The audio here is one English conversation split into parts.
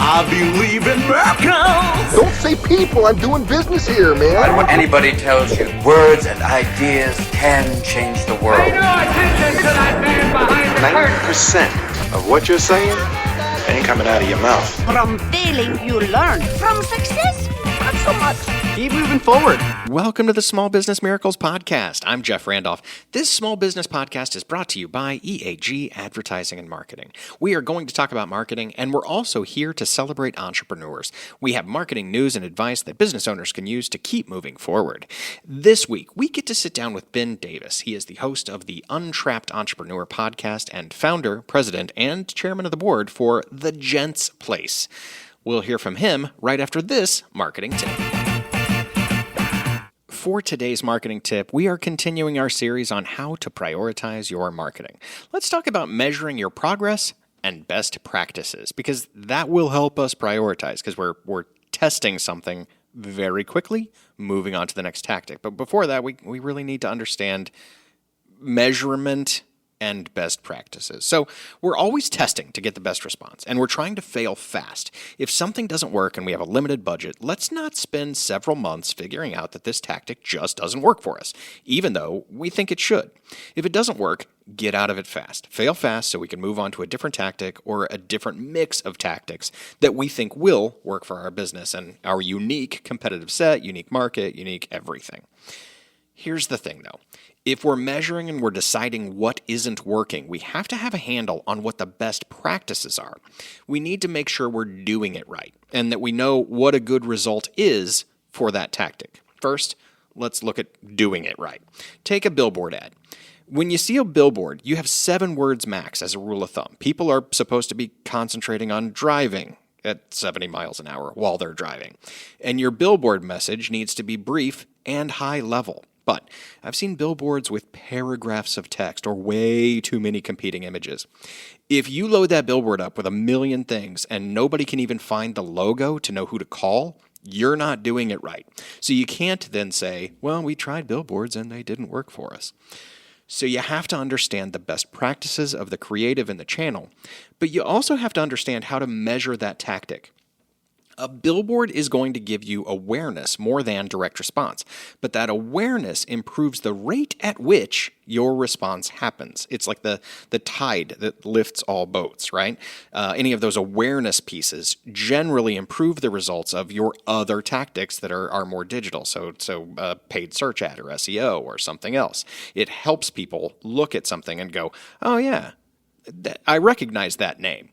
I believe in miracles. Don't say people, I'm doing business here, man. I don't want anybody tells you words and ideas can change the world. Pay no attention to that man behind the curtain. 90% of what you're saying ain't coming out of your mouth. From failing, you learn. From success, not so much. Keep moving forward. Welcome to the Small Business Miracles Podcast. I'm Jeff Randolph. This small business podcast is brought to you by EAG Advertising and Marketing. We are going to talk about marketing, and we're also here to celebrate entrepreneurs. We have marketing news and advice that business owners can use to keep moving forward. This week, we get to sit down with Ben Davis. He is the host of the Untrapped Entrepreneur podcast and founder, president, and chairman of the board for the Gents Place. We'll hear from him right after this marketing tip. For today's marketing tip, we are continuing our series on how to prioritize your marketing. Let's talk about measuring your progress and best practices, because that will help us prioritize, because we're testing something very quickly, moving on to the next tactic. But before that, we really need to understand measurement and best practices. So we're always testing to get the best response, and we're trying to fail fast. If something doesn't work and we have a limited budget, let's not spend several months figuring out that this tactic just doesn't work for us, even though we think it should. If it doesn't work, get out of it fast. Fail fast so we can move on to a different tactic or a different mix of tactics that we think will work for our business and our unique competitive set, unique market, unique everything. Here's the thing, though. If we're measuring and we're deciding what isn't working, we have to have a handle on what the best practices are. We need to make sure we're doing it right and that we know what a good result is for that tactic. First, let's look at doing it right. Take a billboard ad. When you see a billboard, you have 7 words max as a rule of thumb. People are supposed to be concentrating on driving at 70 miles an hour while they're driving. And your billboard message needs to be brief and high level. But I've seen billboards with paragraphs of text or way too many competing images. If you load that billboard up with a million things and nobody can even find the logo to know who to call, you're not doing it right. So you can't then say, well, we tried billboards and they didn't work for us. So you have to understand the best practices of the creative in the channel, but you also have to understand how to measure that tactic. A billboard is going to give you awareness more than direct response, but that awareness improves the rate at which your response happens. It's like the tide that lifts all boats, right? Any of those awareness pieces generally improve the results of your other tactics that are more digital, so paid search ad or SEO or something else. It helps people look at something and go, oh yeah, I recognize that name.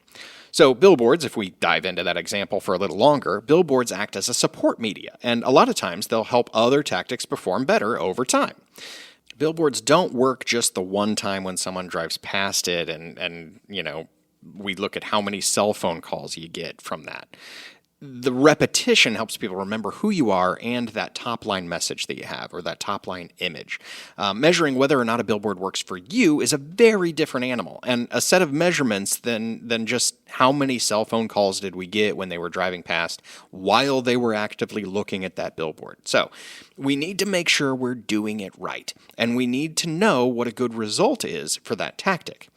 So billboards, if we dive into that example for a little longer, billboards act as a support media, and a lot of times they'll help other tactics perform better over time. Billboards don't work just the one time when someone drives past it and we look at how many cell phone calls you get from that. The repetition helps people remember who you are and that top-line message that you have or that top-line image. Measuring whether or not a billboard works for you is a very different animal and a set of measurements than just how many cell phone calls did we get when they were driving past while they were actively looking at that billboard. So we need to make sure we're doing it right, and we need to know what a good result is for that tactic.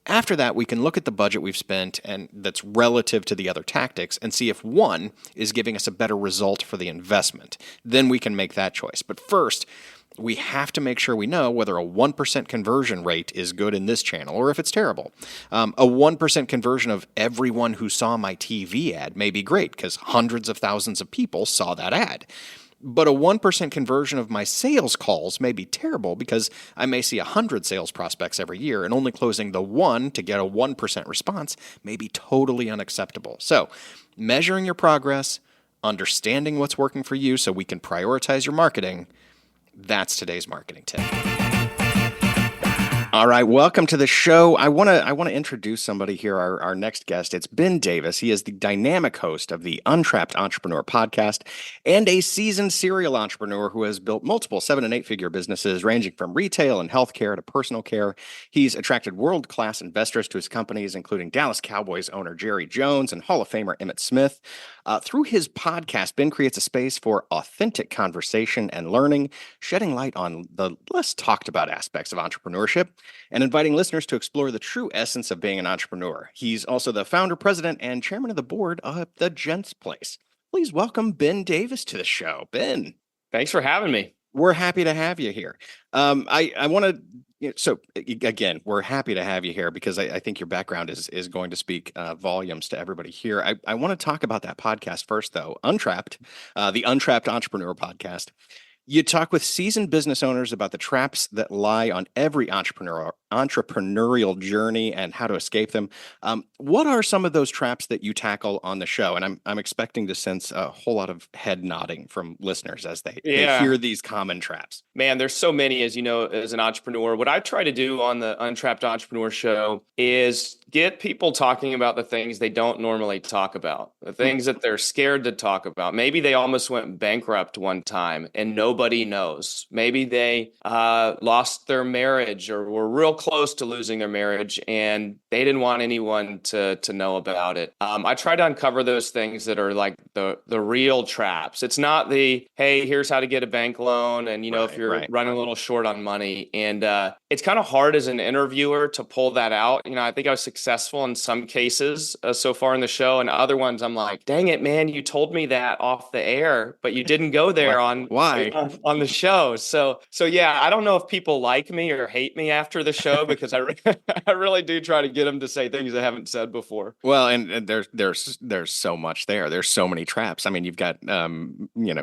After that, we can look at the budget we've spent and that's relative to the other tactics and see if one is giving us a better result for the investment. Then we can make that choice. But first, we have to make sure we know whether a 1% conversion rate is good in this channel or if it's terrible. A 1% conversion of everyone who saw my TV ad may be great because hundreds of thousands of people saw that ad. But a 1% conversion of my sales calls may be terrible because I may see 100 sales prospects every year, and only closing the one to get a 1% response may be totally unacceptable. So, measuring your progress, understanding what's working for you so we can prioritize your marketing, that's today's marketing tip. All right, welcome to the show. I want to introduce somebody here, our next guest. It's Ben Davis. He is the dynamic host of the Untrapped Entrepreneur podcast and a seasoned serial entrepreneur who has built multiple 7- and 8-figure businesses ranging from retail and healthcare to personal care. He's attracted world-class investors to his companies, including Dallas Cowboys owner Jerry Jones and Hall of Famer Emmitt Smith. Through his podcast, Ben creates a space for authentic conversation and learning, shedding light on the less talked about aspects of entrepreneurship. and inviting listeners to explore the true essence of being an entrepreneur. He's also the founder, president, and chairman of the board of the Gents Place. Please welcome Ben Davis to the show. Ben. Thanks for having me. We're happy to have you here. I want to, so again, we're happy to have you here because I think your background is going to speak volumes to everybody here. I want to talk about that podcast first, though. Untrapped, the Untrapped Entrepreneur podcast. You talk with seasoned business owners about the traps that lie on every entrepreneurial journey and how to escape them. What are some of those traps that you tackle on the show? And I'm expecting to sense a whole lot of head nodding from listeners as they hear these common traps. Man, there's so many, as you know, as an entrepreneur. What I try to do on the Untrapped Entrepreneur show is get people talking about the things they don't normally talk about, the things that they're scared to talk about. Maybe they almost went bankrupt one time and nobody knows. Maybe they lost their marriage or were real close to losing their marriage and they didn't want anyone to know about it. I try to uncover those things that are like the real traps. It's not the, hey, here's how to get a bank loan. And, if you're running a little short on money. And it's kind of hard as an interviewer to pull that out. I think I was successful in some cases so far in the show, and other ones I'm like, dang it, man, you told me that off the air, but you didn't go there on the show. So yeah, I don't know if people like me or hate me after the show because I really do try to get them to say things I haven't said before. Well, and there's so much there. There's so many traps. I mean, you've got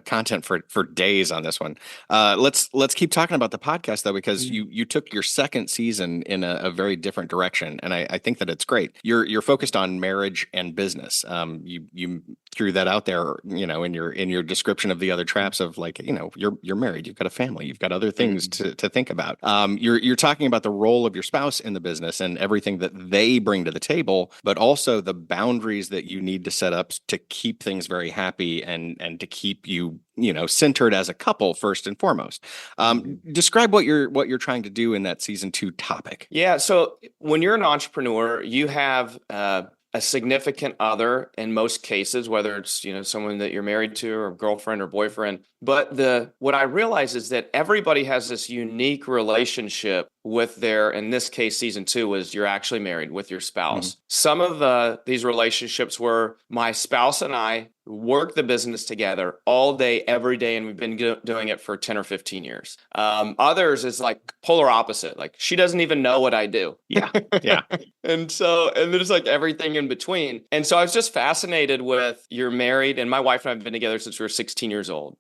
content for days on this one. Let's keep talking about the podcast though, because you took your second season in a very different direction, and I think that it's great. You're focused on marriage and business. You threw that out there, in your description of the other traps of like, you're married, you've got a family, you've got other things to think about. You're talking about the role of your spouse in the business and everything that they bring to the table, but also the boundaries that you need to set up to keep things very happy and to keep you centered as a couple first and foremost. Describe what you're trying to do in that season 2 topic. Yeah. So when you're an entrepreneur, you have a significant other in most cases, whether it's, someone that you're married to or girlfriend or boyfriend. But what I realize is that everybody has this unique relationship with in this case, season 2 was you're actually married with your spouse. Some of these relationships were my spouse and I work the business together all day, every day, and we've been doing it for 10 or 15 years. Others is like polar opposite. Like she doesn't even know what I do. Yeah. And there's like everything in between. And so I was just fascinated with you're married, and my wife and I have been together since we were 16 years old.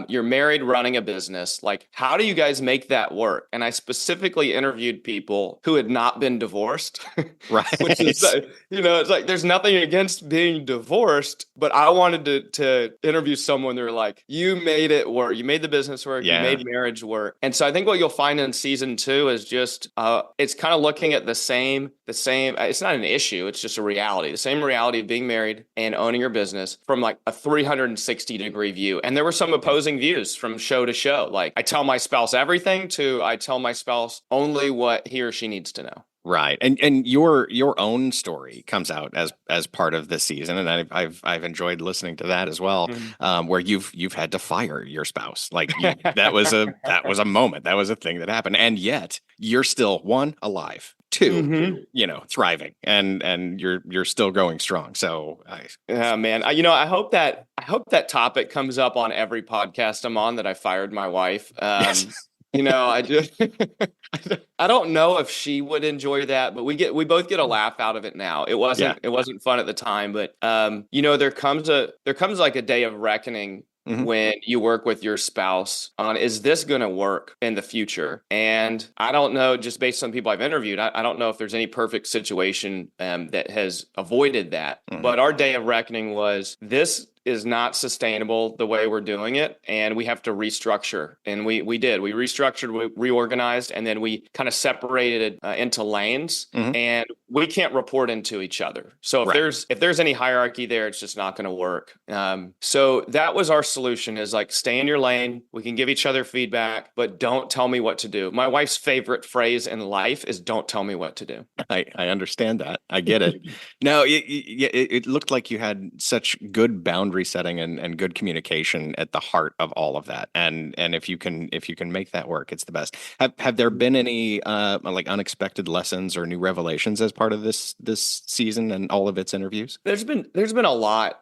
You're married running a business. Like, how do you guys make that work? And I specifically interviewed people who had not been divorced. Right. Which is, it's like there's nothing against being divorced, but I wanted to interview someone that were like, you made it work. You made the business work. You made marriage work. And so I think what you'll find in season 2 is just, it's kind of looking at the same, it's not an issue. It's just a reality, the same reality of being married and owning your business from like a 360-degree view. And there were some opposing views from show to show. Like I tell my spouse everything to I tell my spouse only what he or she needs to know. Right. And your own story comes out as part of this season. And I've enjoyed listening to that as well, where you've had to fire your spouse. Like that was a moment. That was a thing that happened. And yet you're still, 1, alive, 2, thriving, and you're still going strong. So man, I hope that topic comes up on every podcast I'm on, that I fired my wife. Yes. I just, I don't know if she would enjoy that, but we both get a laugh out of it now. It wasn't fun at the time, but there comes like a day of reckoning when you work with your spouse on, is this going to work in the future? And I don't know, just based on people I've interviewed, I don't know if there's any perfect situation that has avoided that. But our day of reckoning was, this is not sustainable the way we're doing it, and we have to restructure. And we did. We restructured, we reorganized, and then we kind of separated it into lanes, and we can't report into each other. So if there's any hierarchy there, it's just not going to work. So that was our solution, is like, stay in your lane. We can give each other feedback, but don't tell me what to do. My wife's favorite phrase in life is, don't tell me what to do. I understand that. I get it. No, it looked like you had such good boundaries boundary setting and good communication at the heart of all of that. And if you can make that work, it's the best. Have there been any like unexpected lessons or new revelations as part of this season and all of its interviews? There's been a lot.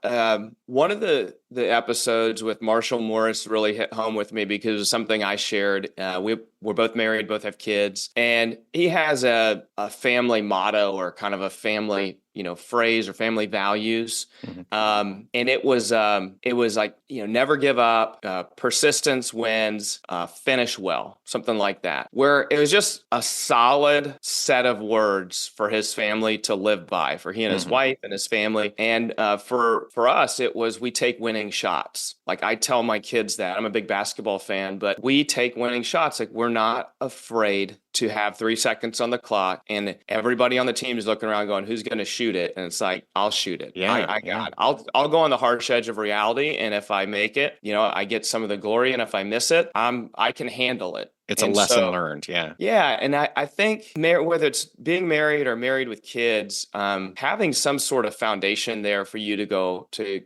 One of the episodes with Marshall Morris really hit home with me because it was something I shared. We're both married, both have kids, and he has a family motto or kind of a family phrase or family values. And it was like, never give up, persistence wins, finish well, something like that, where it was just a solid set of words for his family to live by, for he and his wife and his family. And for us, it was, we take winning shots. Like I tell my kids that. I'm a big basketball fan, but we take winning shots. Like we're not afraid to have 3 seconds on the clock and everybody on the team is looking around going, who's going to shoot it? And it's like, I'll shoot it. Yeah, I got it. I'll go on the harsh edge of reality. And if I make it, I get some of the glory. And if I miss it, I can handle it. It's a lesson learned. Yeah. Yeah. And I think whether it's being married or married with kids, having some sort of foundation there for you to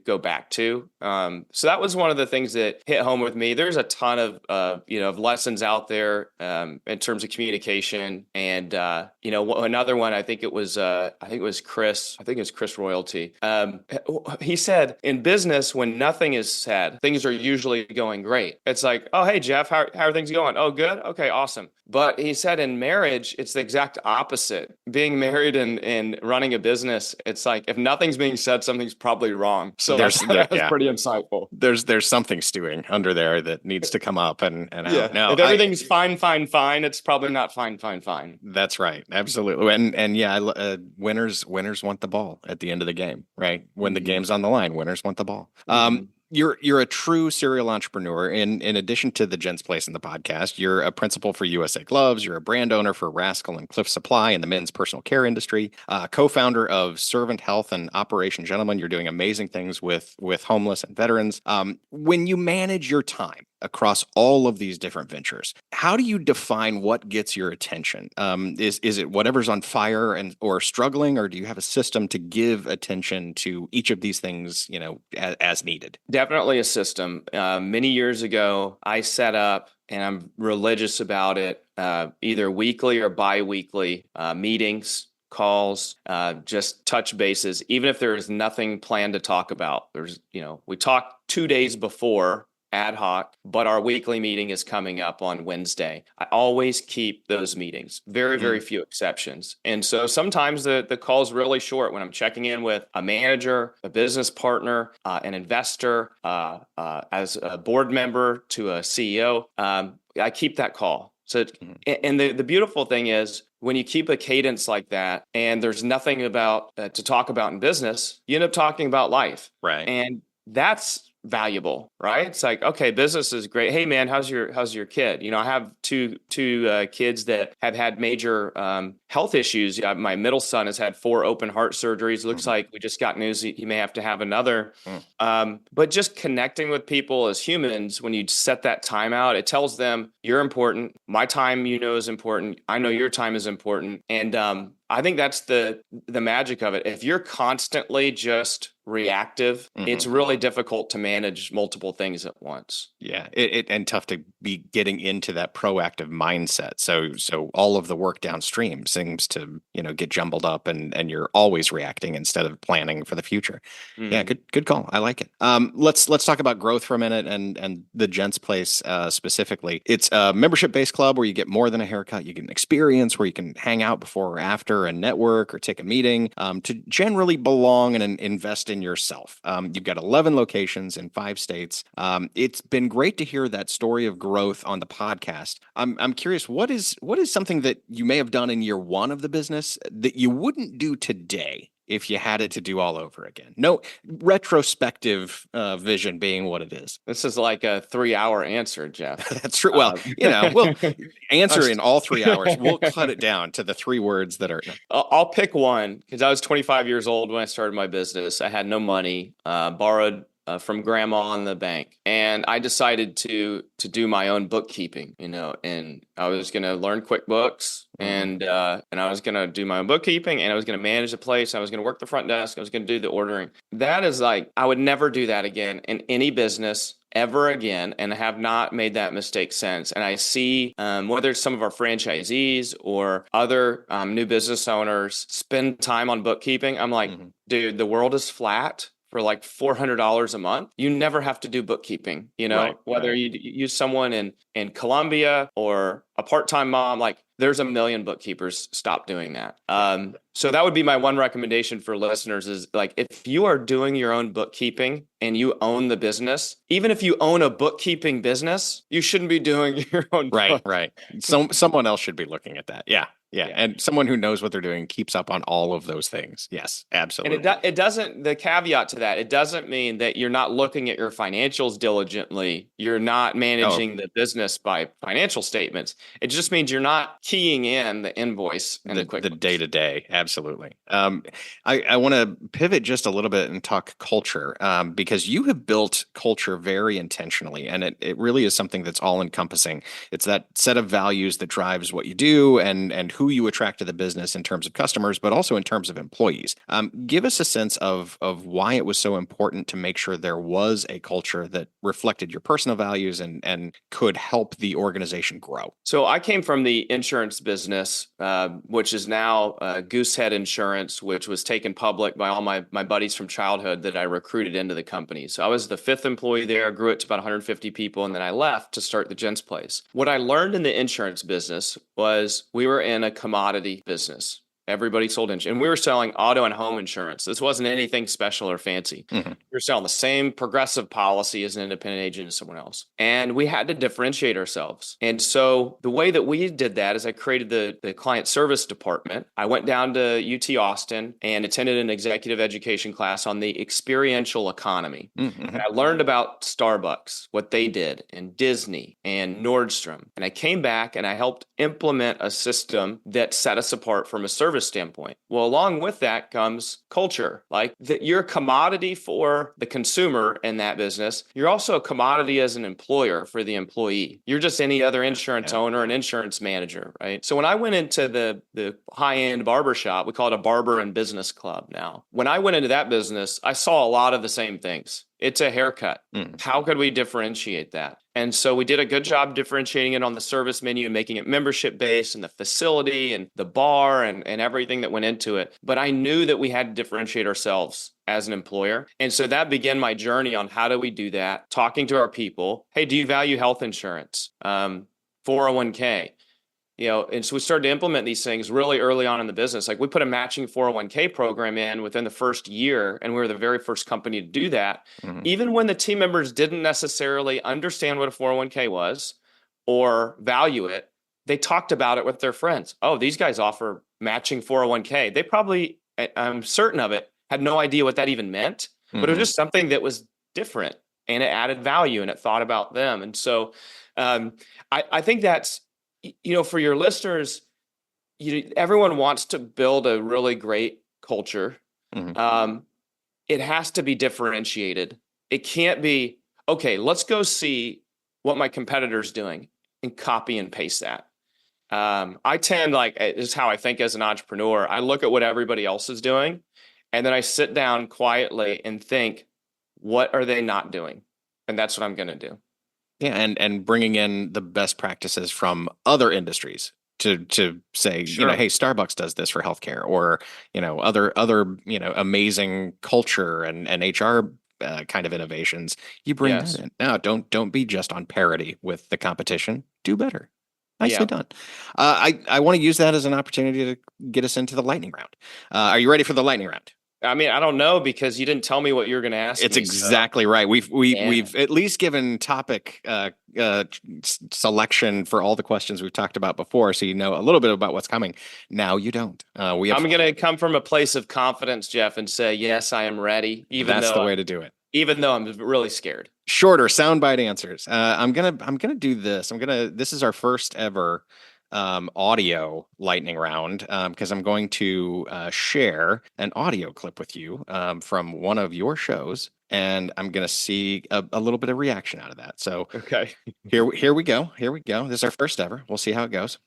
go back to. So that was one of the things that hit home with me. There's a ton of lessons out there in terms of communication. And, another one, I think it was Chris Royalty. He said, in business, when nothing is said, things are usually going great. It's like, oh, hey, Jeff, how are things going? Oh, good. Okay, awesome. But he said in marriage, it's the exact opposite. Being married and running a business, it's like if nothing's being said, something's probably wrong. So that's pretty insightful. There's something stewing under there that needs to come up. And I don't know. If everything's fine, it's probably not fine. That's right. Absolutely. And winners want the ball at the end of the game, right? When the game's on the line, winners want the ball. You're a true serial entrepreneur. In addition to the Gents Place in the podcast, you're a principal for USA Gloves. You're a brand owner for Rascal and Cliff Supply in the men's personal care industry. Co-founder of Servant Health and Operation Gentleman. You're doing amazing things with homeless and veterans. When you manage your time across all of these different ventures, how do you define what gets your attention? Is it whatever's on fire or struggling, or do you have a system to give attention to each of these things, as needed? Definitely a system. Many years ago, I set up, and I'm religious about it, either weekly or bi-weekly meetings, calls, just touch bases, even if there is nothing planned to talk about. We talk 2 days before ad hoc, but our weekly meeting is coming up on Wednesday. I always keep those meetings, very, very few exceptions. And so sometimes the call's really short when I'm checking in with a manager, a business partner, an investor, as a board member to a CEO. I keep that call. So, and the beautiful thing is when you keep a cadence like that and there's nothing about to talk about in business, you end up talking about life. Right. And that's valuable, right? It's like, okay, business is great. Hey man, how's your kid? I have two kids that have had major health issues. My middle son has had 4 open heart surgeries. Looks like we just got news he may have to have another. But just connecting with people as humans, when you set that time out, it tells them you're important. My time, is important. I know your time is important. And I think that's the magic of it. If you're constantly just reactive, it's really difficult to manage multiple things at once. Yeah, and tough to be getting into that proactive mindset. So all of the work downstream seems to get jumbled up, and you're always reacting instead of planning for the future. Yeah, good call. I like it. Let's talk about growth for a minute and the Gents Place specifically. It's a membership-based club where you get more than a haircut. You get an experience where you can hang out before or after and network or take a meeting to generally belong and invest in yourself. You've got 11 locations in 5 states. It's been great to hear that story of growth on the podcast. I'm curious, what is something that you may have done in year 1 of the business that you wouldn't do today if you had it to do all over again? No retrospective vision being what it is. This is like a 3-hour answer, Jeff. That's true. Well, we'll answer in all 3 hours. We'll cut it down to the 3 words that are. I'll pick one because I was 25 years old when I started my business. I had no money, borrowed from grandma in the bank, and I decided to do my own bookkeeping, and I was going to learn QuickBooks, and I was going to do my own bookkeeping, and I was going to manage the place. I was going to work the front desk. I was going to do the ordering. That is like, I would never do that again in any business ever again, and have not made that mistake since. And I see whether it's some of our franchisees or other new business owners spend time on bookkeeping. I'm like, dude, the world is flat. For like $400 a month, you never have to do bookkeeping, whether you use someone in Colombia or a part-time mom, like there's a million bookkeepers. Stop doing that. So that would be my one recommendation for listeners is like, if you are doing your own bookkeeping and you own the business, even if you own a bookkeeping business, you shouldn't be doing your own. Right. Someone else should be looking at that. Yeah. And someone who knows what they're doing, keeps up on all of those things. Yes, absolutely. And it doesn't, the caveat to that, it doesn't mean that you're not looking at your financials diligently. You're not managing the business by financial statements. It just means you're not keying in the invoice and the QuickBooks. The day-to-day. Absolutely. I want to pivot just a little bit and talk culture, because you have built culture very intentionally, and it really is something that's all encompassing. It's that set of values that drives what you do and who you attract to the business in terms of customers, but also in terms of employees. Give us a sense of why it was so important to make sure there was a culture that reflected your personal values and could help the organization grow. So I came from the insurance business, which is now Goosehead Insurance, which was taken public by all my buddies from childhood that I recruited into the company. So I was the 5th employee there, grew it to about 150 people, and then I left to start the Gents Place. What I learned in the insurance business was we were in a commodity business. Everybody sold insurance, and we were selling auto and home insurance. This wasn't anything special or fancy. We were selling the same progressive policy as an independent agent as someone else. And we had to differentiate ourselves. And so the way that we did that is I created the client service department. I went down to UT Austin and attended an executive education class on the experiential economy. And I learned about Starbucks, what they did, and Disney and Nordstrom. And I came back and I helped implement a system that set us apart from a service standpoint. Well, along with that comes culture. Like that, you're a commodity for the consumer in that business. You're also a commodity as an employer for the employee. You're just any other insurance owner and insurance manager, right? So when I went into the high-end barber shop, we call it a barber and business club now. When I went into that business, I saw a lot of the same things. It's a haircut. How could we differentiate that? And so we did a good job differentiating it on the service menu and making it membership based, and the facility and the bar and everything that went into it. But I knew that we had to differentiate ourselves as an employer. And so that began my journey on how do we do that, talking to our people. Hey, do you value health insurance? 401k? And so we started to implement these things really early on in the business. Like we put a matching 401k program in within the first year, and we were the very first company to do that. Even when the team members didn't necessarily understand what a 401k was or value it, they talked about it with their friends. Oh, these guys offer matching 401k. They probably, I'm certain of it, had no idea what that even meant, but it was just something that was different and it added value and it thought about them. And so I think that's, for your listeners, everyone wants to build a really great culture. It has to be differentiated. It can't be, okay, let's go see what my competitor's doing and copy and paste that. I tend, this is how I think as an entrepreneur. I look at what everybody else is doing, and then I sit down quietly and think, what are they not doing? And that's what I'm going to do. Yeah, and bringing in the best practices from other industries to say, hey, Starbucks does this for healthcare, or other amazing culture and HR kind of innovations. You bring that in. Now, don't be just on parity with the competition. Do better. Nicely done. I want to use that as an opportunity to get us into the lightning round. Are you ready for the lightning round? I mean, I don't know, because you didn't tell me what you were going to ask. It's exactly right. We've at least given topic selection for all the questions we've talked about before, so you know a little bit about what's coming. Now you don't. I'm going to come from a place of confidence, Jeff, and say, yes, I am ready. That's the way to do it. Even though I'm really scared. Shorter soundbite answers. I'm gonna do this. This is our first ever audio lightning round because I'm going to share an audio clip with you from one of your shows, and I'm going to see a little bit of reaction out of that. So Okay. here we go. Here we go. This is our first ever. We'll see how it goes.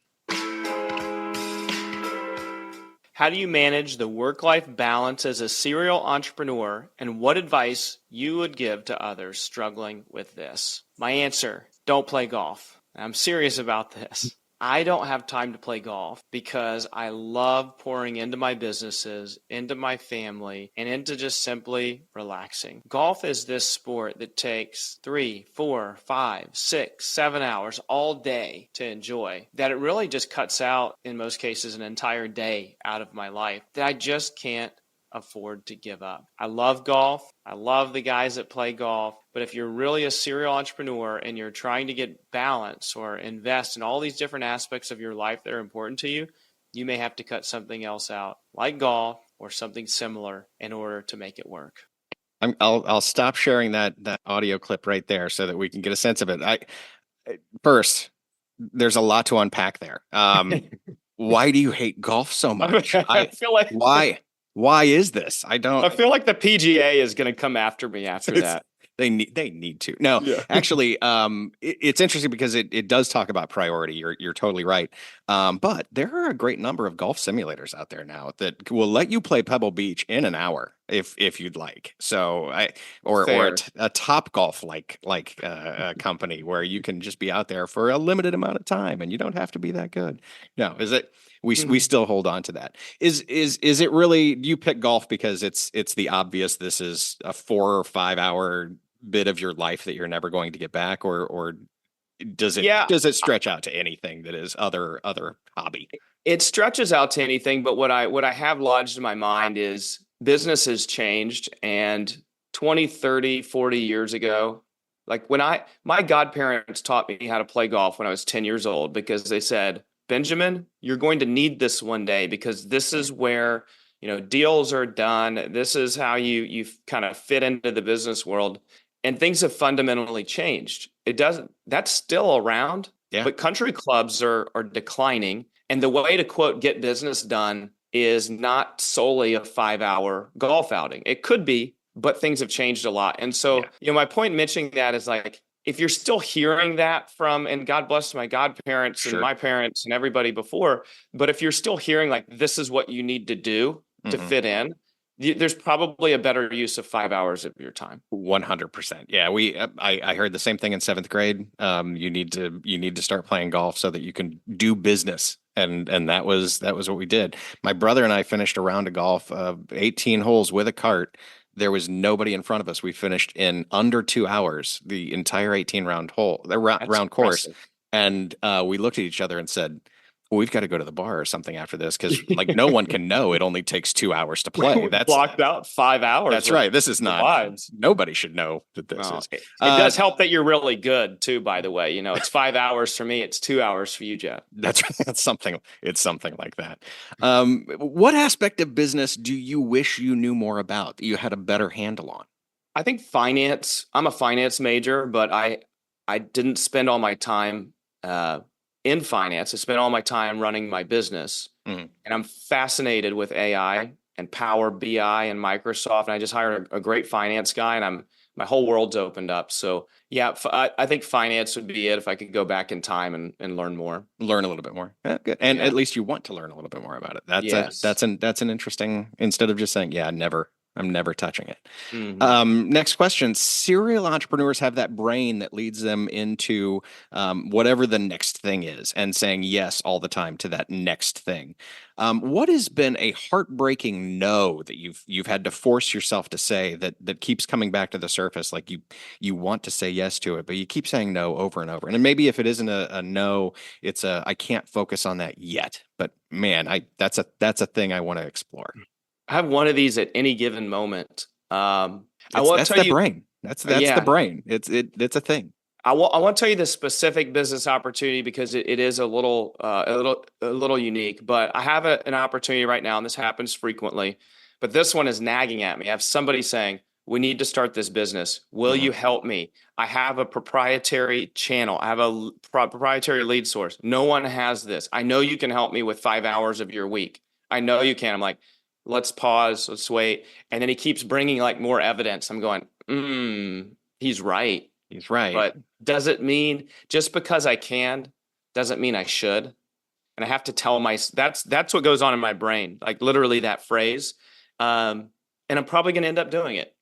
How do you manage the work-life balance as a serial entrepreneur, and what advice you would give to others struggling with this? My answer, don't play golf. I'm serious about this. I don't have time to play golf because I love pouring into my businesses, into my family, and into just simply relaxing. Golf is this sport that takes 3, 4, 5, 6, 7 hours all day to enjoy, that it really just cuts out, in most cases, an entire day out of my life that I just can't afford to give up. I love golf. I love the guys that play golf. But if you're really a serial entrepreneur and you're trying to get balance or invest in all these different aspects of your life that are important to you, you may have to cut something else out, like golf or something similar, in order to make it work. I'll stop sharing that audio clip right there so that we can get a sense of it. First, there's a lot to unpack there. Why do you hate golf so much? I feel like Why is this? I feel like the PGA is going to come after me after that. They need to. No, actually, it's interesting because it does talk about priority. You're totally right. But there are a great number of golf simulators out there now that will let you play Pebble Beach in an hour if you'd like. So or a Top Golf like company where you can just be out there for a limited amount of time and you don't have to be that good. No, is it? We still hold on to that. Is it really? Do you pick golf because it's the obvious? This is a 4 or 5 hour bit of your life that you're never going to get back, or does it stretch out to anything that is other hobby? It stretches out to anything, but what I have lodged in my mind is business has changed, and 20, 30, 40 years ago, like my godparents taught me how to play golf when I was 10 years old because they said, Benjamin, you're going to need this one day because this is where, deals are done. This is how you kind of fit into the business world, and things have fundamentally changed. That's still around, but country clubs are declining. And the way to quote, get business done is not solely a 5-hour golf outing. It could be, but things have changed a lot. And so, my point in mentioning that is like, if you're still hearing that from, and God bless my godparents and my parents and everybody before, but if you're still hearing like, this is what you need to do to fit in, there's probably a better use of 5 hours of your time. 100%. Yeah. I heard the same thing in 7th grade. You need to start playing golf so that you can do business. And that was what we did. My brother and I finished a round of golf, 18 holes with a cart. There was nobody in front of us. We finished in under 2 hours, the entire 18 round round course. And we looked at each other and said, well, we've got to go to the bar or something after this because like no one can know it only takes 2 hours to play. That's blocked out 5 hours. That's right. This is not. Nobody should know that this is. It does help that you're really good too. By the way, it's 5 hours for me. It's 2 hours for you, Jeff. That's something. It's something like that. What aspect of business do you wish you knew more about that you had a better handle on? I think finance. I'm a finance major, but I didn't spend all my time in finance. I spent all my time running my business, and I'm fascinated with AI and Power BI and Microsoft. And I just hired a great finance guy, and my whole world's opened up. So I think finance would be it if I could go back in time and learn more, learn a little bit more. Yeah, good. And at least you want to learn a little bit more about it. That's an interesting, instead of just saying, I'm never touching it. Next question. Serial entrepreneurs have that brain that leads them into whatever the next thing is and saying yes all the time to that next thing. What has been a heartbreaking no that you've had to force yourself to say that keeps coming back to the surface? Like you want to say yes to it, but you keep saying no over and over. And then maybe if it isn't a no, it's I can't focus on that yet. But man, that's a thing I want to explore. I have one of these at any given moment. That's the brain. That's the brain. It's a thing. I want to tell you the specific business opportunity because it is a little unique. But I have an opportunity right now, and this happens frequently. But this one is nagging at me. I have somebody saying, we need to start this business. Will you help me? I have a proprietary channel. I have a proprietary lead source. No one has this. I know you can help me with 5 hours of your week. I know you can. I'm like, let's pause. Let's wait. And then he keeps bringing like more evidence. I'm going, he's right. He's right. But does it mean just because I can, doesn't mean I should? And I have to tell that's what goes on in my brain, like literally that phrase. And I'm probably going to end up doing it,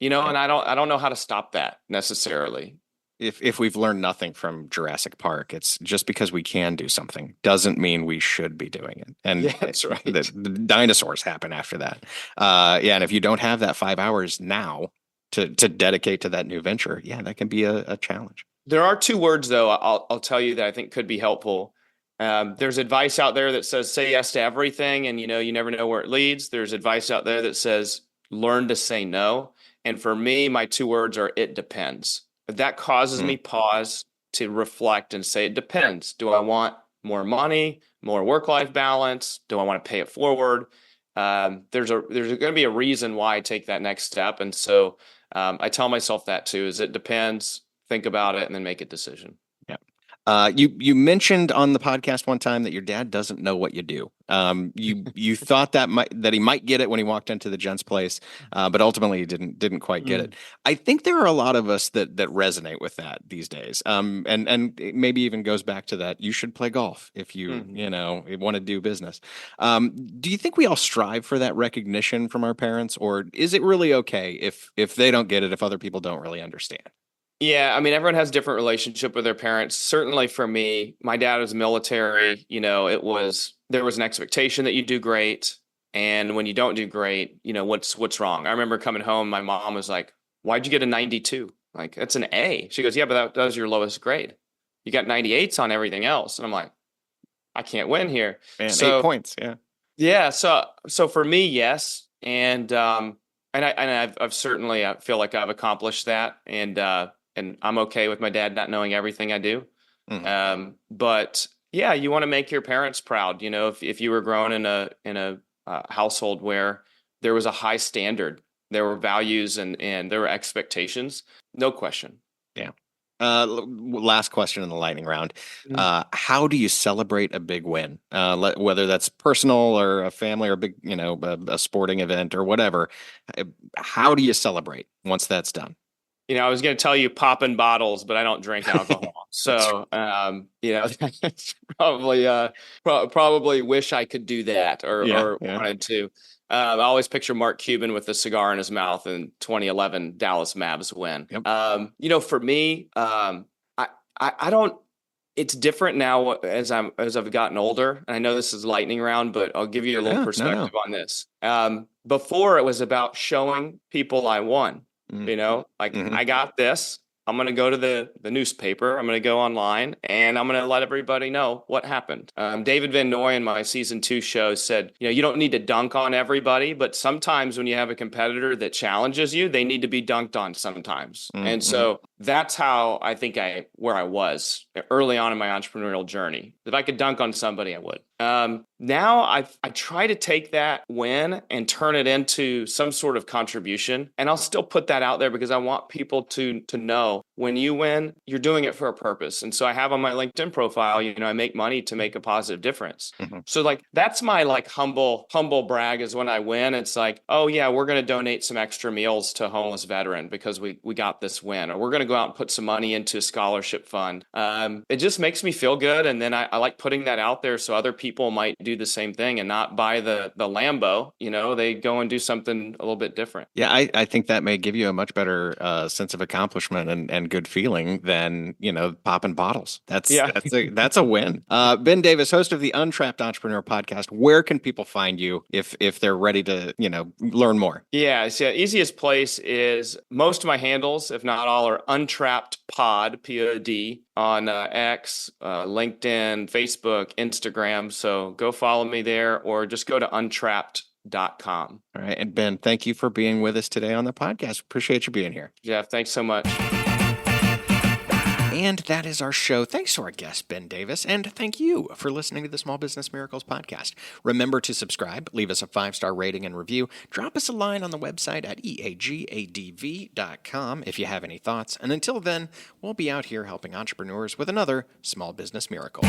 and I don't know how to stop that necessarily. If we've learned nothing from Jurassic Park, it's just because we can do something doesn't mean we should be doing it. And yeah, that's right. The dinosaurs happen after that. And if you don't have that 5 hours now to dedicate to that new venture, that can be a challenge. There are 2 words, though, I'll tell you that I think could be helpful. There's advice out there that says say yes to everything, and you never know where it leads. There's advice out there that says learn to say no. And for me, my 2 words are it depends. That causes me pause to reflect and say it depends. Do I want more money, more work-life balance? Do I want to pay it forward? There's going to be a reason why I take that next step, and so I tell myself that too. Is it depends. Think about it and then make a decision. Yeah. You mentioned on the podcast one time that your dad doesn't know what you do. You thought that he might get it when he walked into the Gents Place, but ultimately he didn't quite get it. I think there are a lot of us that resonate with that these days. And it maybe even goes back to that. You should play golf if you want to do business. Do you think we all strive for that recognition from our parents, or is it really okay if they don't get it, if other people don't really understand? Yeah, I mean, everyone has a different relationship with their parents. Certainly for me, my dad was military. There was an expectation that you do great. And when you don't do great, what's wrong? I remember coming home, my mom was like, why'd you get a 92? Like, that's an A. She goes, yeah, but that was your lowest grade. You got 98s on everything else. And I'm like, I can't win here. Man, 8 points. Yeah. Yeah. So for me, yes. And I've certainly, I feel like I've accomplished that. And I'm okay with my dad not knowing everything I do. But yeah, you want to make your parents proud. If you were grown in a household where there was a high standard, there were values and there were expectations, no question. Yeah. Last question in the lightning round. How do you celebrate a big win? Whether that's personal or a family or a big, a sporting event or whatever. How do you celebrate once that's done? I was going to tell you popping bottles, but I don't drink alcohol. So, that's probably wish I could do that or wanted to. I always picture Mark Cuban with a cigar in his mouth in 2011 Dallas Mavs win. Yep. For me, I don't. It's different now as I've gotten older, and I know this is lightning round, but I'll give you a little perspective on this. Before it was about showing people I won. I got this. I'm going to go to the newspaper. I'm going to go online and I'm going to let everybody know what happened. David Van Noy in my season 2 show said, you don't need to dunk on everybody, but sometimes when you have a competitor that challenges you, they need to be dunked on sometimes. And so that's how I think where I was early on in my entrepreneurial journey. If I could dunk on somebody, I would. Now I try to take that win and turn it into some sort of contribution. And I'll still put that out there because I want people to know when you win, you're doing it for a purpose. And so I have on my LinkedIn profile, I make money to make a positive difference. So that's my humble brag is when I win. It's like, oh yeah, we're going to donate some extra meals to a homeless veteran because we got this win, or we're going to go out and put some money into a scholarship fund. It just makes me feel good. And then I like putting that out there so other people might do the same thing and not buy the Lambo, they go and do something a little bit different. Yeah, I think that may give you a much better sense of accomplishment and good feeling than, popping bottles. That's a win. Ben Davis, host of the Untrapped Entrepreneur podcast. Where can people find you if they're ready to, learn more? Yeah, so easiest place is most of my handles, if not all, are Untrapped Pod, P-O-D, on X, LinkedIn, Facebook, Instagram. So go follow me there or just go to untrapped.com. All right. And Ben, thank you for being with us today on the podcast. Appreciate you being here. Jeff, thanks so much. And that is our show. Thanks to our guest, Ben Davis, and thank you for listening to the Small Business Miracles podcast. Remember to subscribe, leave us a 5-star rating and review, drop us a line on the website at eagadv.com if you have any thoughts. And until then, we'll be out here helping entrepreneurs with another Small Business Miracle.